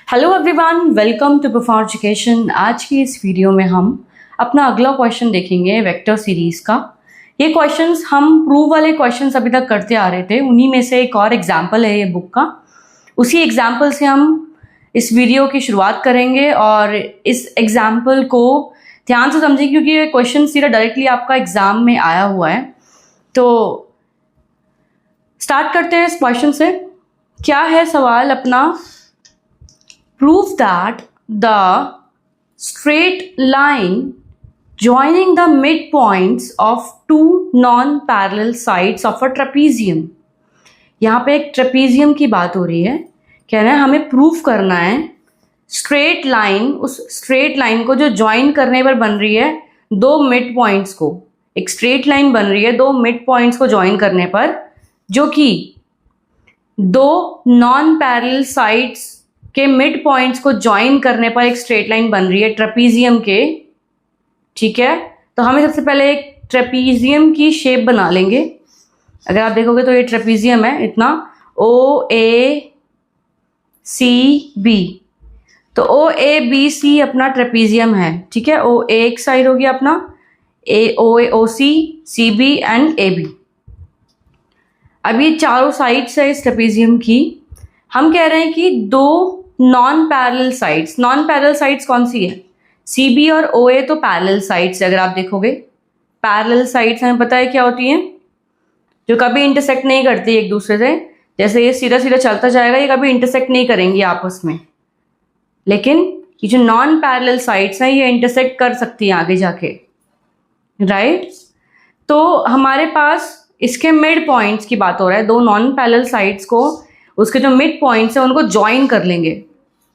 Hello everyone, welcome to perform education. आज की इस वीडियो में हम अपना अगला क्वेश्चन देखेंगे वेक्टर सीरीज का। ये क्वेश्चंस हम प्रूव वाले क्वेश्चंस अभी तक करते आ रहे थे, उन्हीं में से एक और एग्जाम्पल है ये बुक का। उसी एग्जाम्पल से हम इस वीडियो की शुरुआत करेंगे और इस एग्जाम्पल को ध्यान से समझें क्योंकि ये क्वेश्चन सीधा डायरेक्टली आपका एग्जाम में आया हुआ है। तो स्टार्ट करते हैं इस क्वेश्चन से। क्या है सवाल अपना? Prove that the straight line joining the midpoints of two non-parallel sides of a trapezium। यहाँ पे एक ट्रेपीजियम की बात हो रही है। कह रहे हैं हमें प्रूफ करना है स्ट्रेट लाइन, उस स्ट्रेट लाइन को जो ज्वाइन करने पर बन रही है दो मिड पॉइंट्स को। एक स्ट्रेट लाइन बन रही है दो मिड पॉइंट्स को ज्वाइन करने पर, जो कि दो नॉन पैरेलल साइड्स के मिड पॉइंट्स को ज्वाइन करने पर एक स्ट्रेट लाइन बन रही है ट्रेपीजियम के। ठीक है, तो हमें सबसे पहले एक ट्रेपीजियम की शेप बना लेंगे। अगर आप देखोगे तो ये ट्रेपीजियम है इतना, ओ ए सी बी। तो ओ ए बी सी अपना ट्रेपीजियम है। ठीक है, ओ ए एक साइड हो गया अपना, A O C C B and A B. अब ये चारों साइड्स है इस ट्रेपीजियम की। हम कह रहे हैं कि दो non parallel sides, non parallel sides कौन सी है? सी बी और ओ ए तो पैरेलल साइड्स है। अगर आप देखोगे पैरेलल साइड्स हमें पता है क्या होती हैं, जो कभी इंटरसेक्ट नहीं करती एक दूसरे से। जैसे ये सीधा सीधा चलता जाएगा, ये कभी इंटरसेक्ट नहीं करेंगी आपस में, लेकिन ये जो नॉन पैरेलल साइड्स हैं ये इंटरसेक्ट कर सकती हैं आगे जाके, राइट। तो हमारे पास इसके मिड पॉइंट्स की बात हो रहा है। दो नॉन पैरेलल साइड्स को, उसके जो मिड पॉइंट्स हैं उनको ज्वाइन कर लेंगे।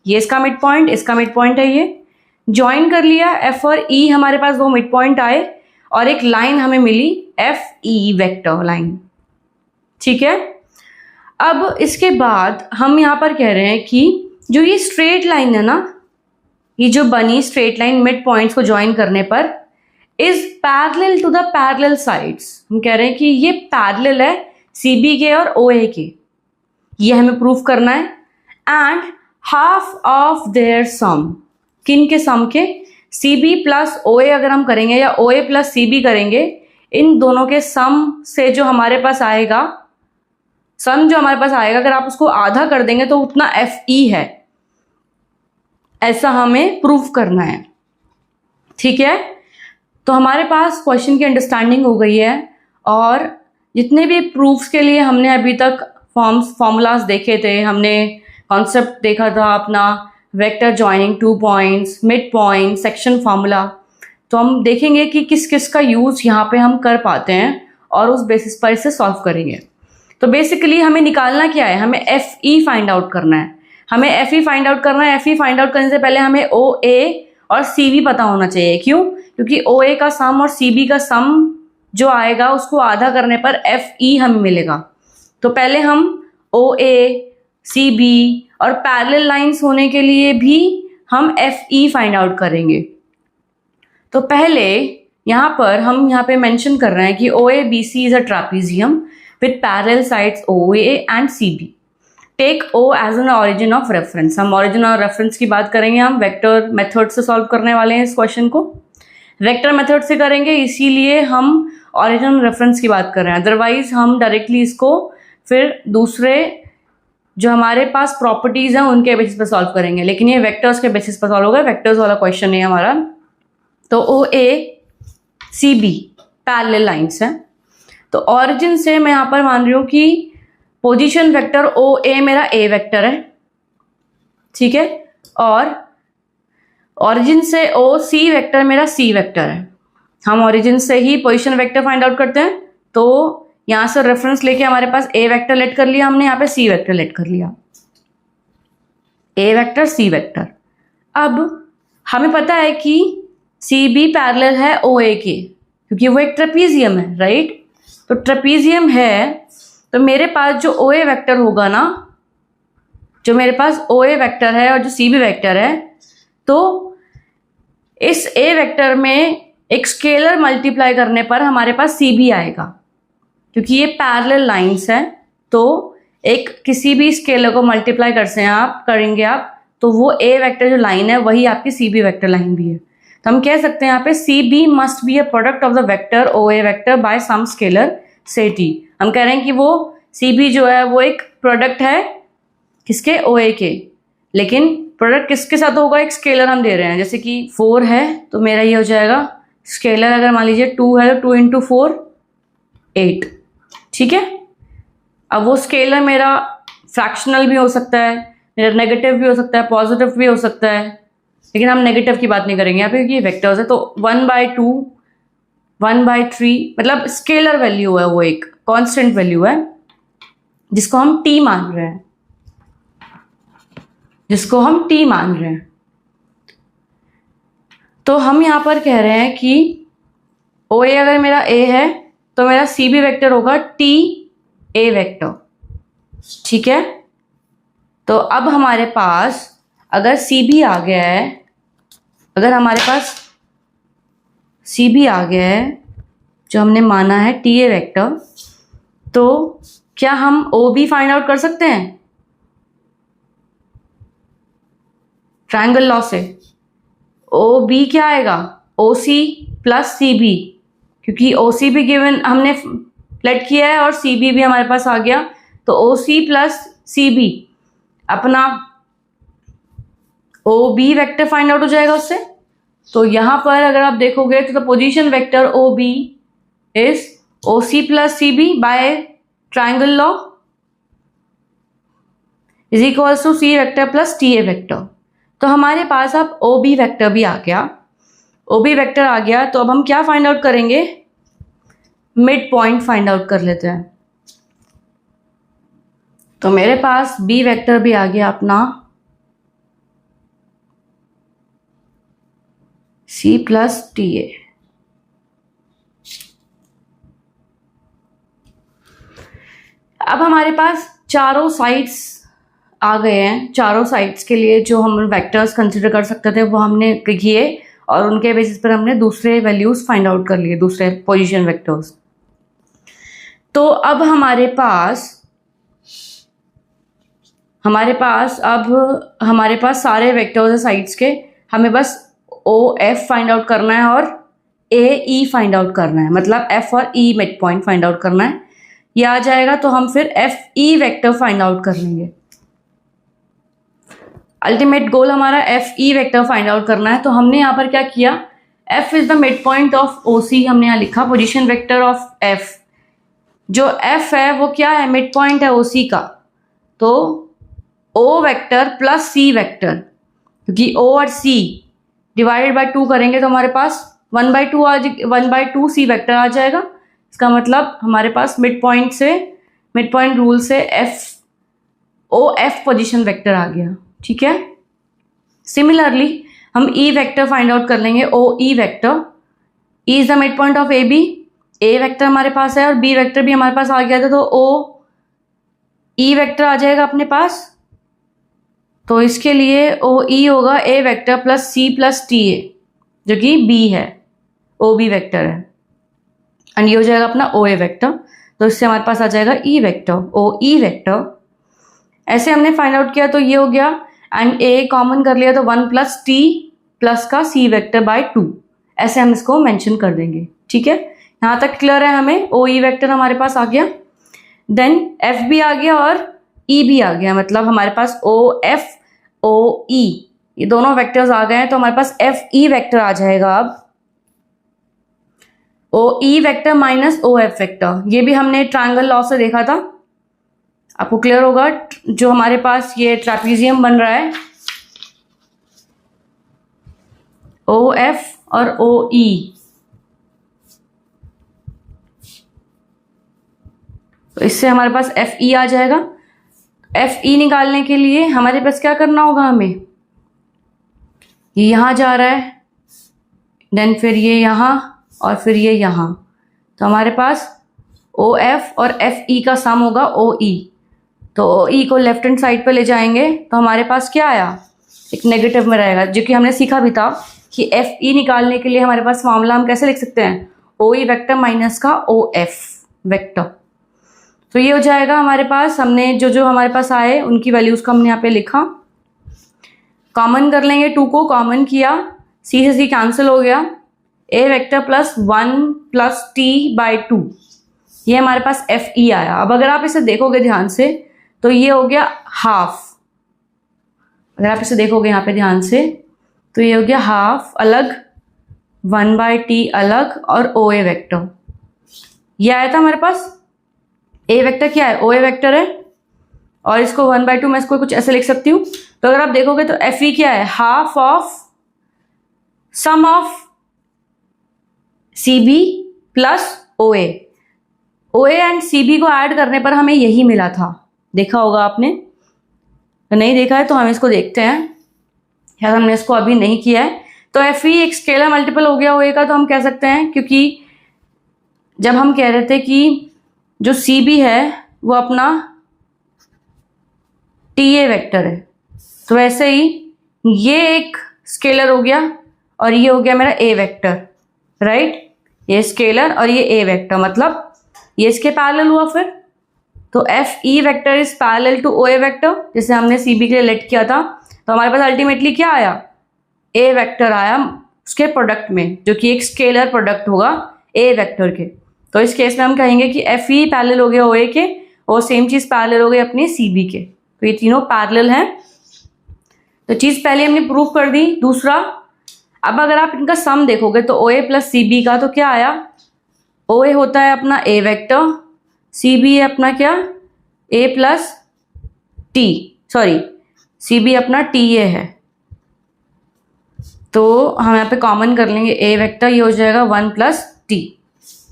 ये इसका मिड पॉइंट, इसका मिड पॉइंट है, ये ज्वाइन कर लिया। एफ और ई हमारे पास दो मिड पॉइंट आए और एक लाइन हमें मिली एफ ई वेक्टर लाइन। ठीक है, अब इसके बाद हम यहाँ पर कह रहे हैं कि जो ये स्ट्रेट लाइन है ना, ये जो बनी स्ट्रेट लाइन मिड पॉइंट्स को ज्वाइन करने पर is parallel to the parallel sides. हम कह रहे हैं कि ये पैरेलल है सी बी के और ओ ए के, ये हमें प्रूफ करना है। एंड हाफ ऑफ देयर सम, किन के सम के? सी बी प्लस ओ ए अगर हम करेंगे या ओ ए प्लस सी बी करेंगे, इन दोनों के सम से जो हमारे पास आएगा, सम जो हमारे पास आएगा अगर आप उसको आधा कर देंगे तो उतना एफ ई है, ऐसा हमें प्रूफ करना है। ठीक है, तो हमारे पास क्वेश्चन की अंडरस्टैंडिंग हो गई है और जितने भी प्रूफ्स के लिए हमने अभी तक फॉर्मूलाज देखे थे, हमने कॉन्सेप्ट देखा था अपना vector joining two points, mid point, section formula. तो हम देखेंगे कि किस किस का यूज़ यहाँ पे हम कर पाते हैं और उस बेसिस पर इसे सॉल्व करेंगे। तो बेसिकली हमें निकालना क्या है? हमें एफ ई फाइंड आउट करना है। हमें एफ ई फाइंड आउट करना है। एफ ई फाइंड आउट करने से पहले हमें ओ ए और सी बी पता होना चाहिए। क्यों? क्योंकि ओ ए का सम और सी बी का सम जो आएगा उसको आधा करने पर एफ ई हमें मिलेगा। तो पहले हम ओ ए सी बी और पैरेलल लाइंस होने के लिए भी हम एफ ई फाइंड आउट करेंगे। तो पहले हम यहाँ पे मेंशन कर रहे हैं कि O A B C is a trapezium with parallel sides O A and C B. Take O as an origin of reference. हम ऑरिजिन और रेफरेंस की बात करेंगे। हम वेक्टर मेथड से सॉल्व करने वाले हैं इस क्वेश्चन को, वेक्टर मेथड से करेंगे, इसीलिए हम ऑरिजिन और रेफरेंस की बात कर रहे हैं। अदरवाइज हम डायरेक्टली इसको फिर दूसरे जो हमारे पास प्रॉपर्टीज हैं उनके बेसिस पर सॉल्व करेंगे, लेकिन ये वेक्टर्स के बेसिस पर सॉल्व होगा। वेक्टर्स वाला क्वेश्चन है हमारा। तो ओ ए सी बी पैरेलल लाइंस हैं। तो ऑरिजिन से मैं यहाँ पर मान रही हूँ कि पोजीशन वेक्टर ओ ए मेरा ए वेक्टर है। ठीक है, और ऑरिजिन से ओ सी वेक्टर मेरा सी वेक्टर है। हम ऑरिजिन से ही पोजीशन वेक्टर फाइंड आउट करते हैं। तो यहाँ से रेफरेंस लेके हमारे पास ए वेक्टर लेट कर लिया हमने, यहाँ पे सी वेक्टर लेट कर लिया, ए वेक्टर सी वेक्टर। अब हमें पता है कि सी बी पैरेलल है ओ ए के, क्योंकि वो एक ट्रेपीजियम है, राइट। तो ट्रेपीजियम है तो मेरे पास जो ओ ए वेक्टर होगा ना, जो मेरे पास ओ ए वेक्टर है और जो सी बी वेक्टर है, तो इस ए वेक्टर में एक स्केलर मल्टीप्लाई करने पर हमारे पास सी बी आएगा, क्योंकि ये पैरेलल लाइंस हैं। तो एक किसी भी स्केलर को मल्टीप्लाई करेंगे आप तो वो ए वेक्टर जो लाइन है वही आपकी सी बी वेक्टर लाइन भी है। तो हम कह सकते हैं यहाँ पे C B must be a product of the vector O A vector by some scalar से टी। हम कह रहे हैं कि वो सी बी जो है वो एक प्रोडक्ट है किसके, ओ ए के, लेकिन प्रोडक्ट किसके साथ होगा, एक स्केलर हम दे रहे हैं, जैसे कि 4 है तो मेरा ये हो जाएगा स्केलर, अगर मान लीजिए 2 है तो 2 इंटू 4 8, ठीक है। अब वो स्केलर मेरा फ्रैक्शनल भी हो सकता है, मेरा नेगेटिव भी हो सकता है, पॉजिटिव भी हो सकता है, लेकिन हम नेगेटिव की बात नहीं करेंगे यहाँ पे क्योंकि ये वेक्टर्स है। तो 1/2 1/3 मतलब स्केलर वैल्यू है, वो एक कांस्टेंट वैल्यू है जिसको हम टी मान रहे हैं, जिसको हम टी मान रहे हैं। तो हम यहाँ पर कह रहे हैं कि ओ ए अगर मेरा ए है तो मेरा सी बी वेक्टर होगा टी ए वेक्टर, ठीक है। तो अब हमारे पास अगर सी बी आ गया है, अगर हमारे पास सी बी आ गया है जो हमने माना है टी ए वेक्टर, तो क्या हम ओ बी फाइंड आउट कर सकते हैं ट्रायंगल लॉ से? ओ बी क्या आएगा, ओ सी प्लस सी बी, क्योंकि ओ सी भी गिवन हमने लेट किया है और सी बी भी हमारे पास आ गया, तो ओ सी प्लस सी बी अपना O B vector find out हो जाएगा उससे। तो यहां पर अगर आप देखोगे तो the position vector O B is O C plus C B by triangle law is equals to C vector plus T A vector. तो हमारे पास अब ओ बी वेक्टर भी आ गया, ओ बी वेक्टर आ गया, तो अब हम क्या फाइंड आउट करेंगे, मिड पॉइंट फाइंड आउट कर लेते हैं। तो मेरे पास बी वेक्टर भी आ गया अपना सी प्लस टी ए। अब हमारे पास चारों साइड्स आ गए हैं, चारों साइड्स के लिए जो हम वेक्टर्स कंसिडर कर सकते थे वो हमने किए और उनके बेसिस पर हमने दूसरे वैल्यूज फाइंड आउट कर लिए, दूसरे पोजीशन वेक्टर्स। तो अब हमारे पास सारे वेक्टर्स हैं साइड्स के, हमें बस ओ एफ फाइंड आउट करना है और ए ई फाइंड आउट करना है, मतलब एफ और E mid point find out करना है। ये आ जाएगा तो हम फिर F E vector find out कर लेंगे। अल्टीमेट गोल हमारा F E vector find out करना है। तो हमने यहाँ पर क्या किया, F is the mid point of O C, हमने यहाँ लिखा पोजीशन वेक्टर ऑफ एफ। जो एफ है वो क्या है, मिड पॉइंट है ओ सी का, तो ओ वेक्टर प्लस सी वेक्टर, क्योंकि ओ और सी डिवाइडेड बाय 2 करेंगे तो हमारे पास 1/2 सी वेक्टर आ जाएगा। इसका मतलब हमारे पास मिड पॉइंट रूल से ओ एफ पोजीशन वेक्टर आ गया, ठीक है। सिमिलरली हम ई वेक्टर फाइंड आउट कर लेंगे, O E vector, E is the mid point of A B, A vector हमारे पास है और बी वेक्टर भी हमारे पास आ गया था, तो ओ ई वेक्टर आ जाएगा अपने पास। तो इसके लिए ओ ई होगा A vector plus C plus T A, जो कि बी है, ओ बी वेक्टर है, एंड ये हो जाएगा अपना ओ ए वेक्टर। तो इससे हमारे पास आ जाएगा ई वेक्टर, ओ ई वेक्टर। ऐसे हमने फाइंड आउट किया तो ये हो गया, एंड ए कॉमन कर लिया तो 1 प्लस टी प्लस का सी वेक्टर बाय 2, ऐसे हम इसको मेंशन कर देंगे, ठीक है। यहाँ तक क्लियर है हमें, ओ ई वेक्टर हमारे पास आ गया, देन एफ भी आ गया और ई भी आ गया, मतलब हमारे पास ओ एफ ओ ई ये दोनों वेक्टर्स आ गए हैं, तो हमारे पास एफ ई वेक्टर आ जाएगा। अब O E vector minus O F vector, ये भी हमने ट्रायंगल लॉ से देखा था, आपको क्लियर होगा। जो हमारे पास ये ट्रापेजियम बन रहा है, ओ एफ और ओ ई, तो इससे हमारे पास एफ ई आ जाएगा। एफ ई निकालने के लिए हमारे पास क्या करना होगा, हमें ये यहां जा रहा है, देन फिर ये यहां और फिर ये यहां, तो हमारे पास ओ एफ और एफ ई का सम होगा ओ ई। तो ओ ई को लेफ्ट हैंड साइड पे ले जाएंगे तो हमारे पास क्या आया, एक नेगेटिव में रहेगा, जो कि हमने सीखा भी था कि एफ ई निकालने के लिए हमारे पास फॉर्मूला हम कैसे लिख सकते हैं, ओ ई वेक्टर माइनस का ओ एफ वेक्टर। तो ये हो जाएगा हमारे पास, हमने जो हमारे पास आए उनकी वैल्यूज को हमने यहाँ पे लिखा। कॉमन कर लेंगे, 2 को कॉमन किया, सी से सी कैंसिल हो गया, A vector plus 1 plus T by 2, ये हमारे पास एफ ई आया। अब अगर आप इसे देखोगे ध्यान से तो ये हो गया हाफ, अगर आप इसे देखोगे यहाँ पे ध्यान से तो ये हो गया हाफ अलग, 1 बाई टी अलग और ओ ए वेक्टर, ये आया था हमारे पास। ए वेक्टर क्या है, ओ ए वेक्टर है, और इसको 1/2 मैं इसको कुछ ऐसे लिख सकती हूँ। तो अगर आप देखोगे तो एफ ई क्या है, half of sum of C B plus O A. O A and C B को ऐड करने पर हमें यही मिला था, देखा होगा आपने, तो नहीं देखा है तो हम इसको देखते हैं, शायद हमने इसको अभी नहीं किया है। तो एफ ई एक स्केलर मल्टीपल हो गया ओ ए का, तो हम कह सकते हैं, क्योंकि जब हम कह रहे थे कि जो सी बी है वो अपना टी ए वेक्टर है, तो वैसे ही ये एक स्केलर हो गया और ये हो गया मेरा ए वेक्टर, राइट, ये स्केलर और ये ए वेक्टर, मतलब ये इसके पैरेलल हुआ फिर। तो F E vector is parallel to O A vector, जैसे हमने सी बी के लिए लेट किया था। तो हमारे पास अल्टीमेटली क्या आया, ए वेक्टर आया उसके प्रोडक्ट में, जो कि एक स्केलर प्रोडक्ट होगा ए वेक्टर के। तो इस केस में हम कहेंगे कि एफ ई पैरेलल हो गया ओ ए के, और सेम चीज पैरेलल हो गई अपनी सी बी के, तो ये तीनों पैरेलल हैं। तो चीज पहले हमने प्रूव कर दी। दूसरा, अब अगर आप इनका सम देखोगे तो ओ ए प्लस सी बी का तो क्या आया, ओ ए होता है अपना ए वेक्टर, सी बी है अपना क्या, A plus T, sorry C B अपना टी ए है। तो हम यहाँ पे कॉमन कर लेंगे ए वेक्टर, ये हो जाएगा 1 प्लस टी।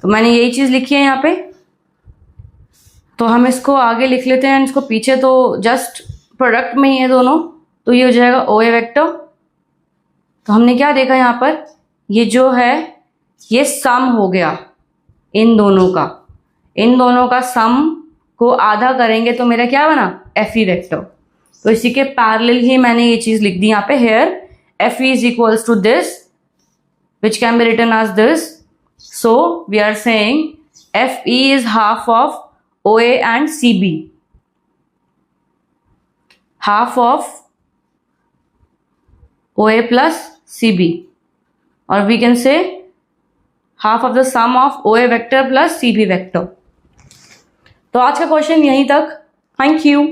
तो मैंने यही चीज लिखी है यहाँ पे, तो हम इसको आगे लिख लेते हैं, इसको पीछे, तो जस्ट प्रोडक्ट में ही है दोनों, तो ये हो जाएगा ओ ए वेक्टर। तो हमने क्या देखा यहाँ पर, ये जो है ये सम हो गया इन दोनों का सम को आधा करेंगे तो मेरा क्या बना, एफ ई वेक्टर। तो इसी के पैरेलल ही मैंने ये चीज लिख दी यहाँ पे, here F E is equals to this, which can be written as this. So we are saying F E is half of O A and C B, half of O A plus C B, और we can say half of the sum of O A vector plus C B vector. तो आज का question यहीं तक, thank you.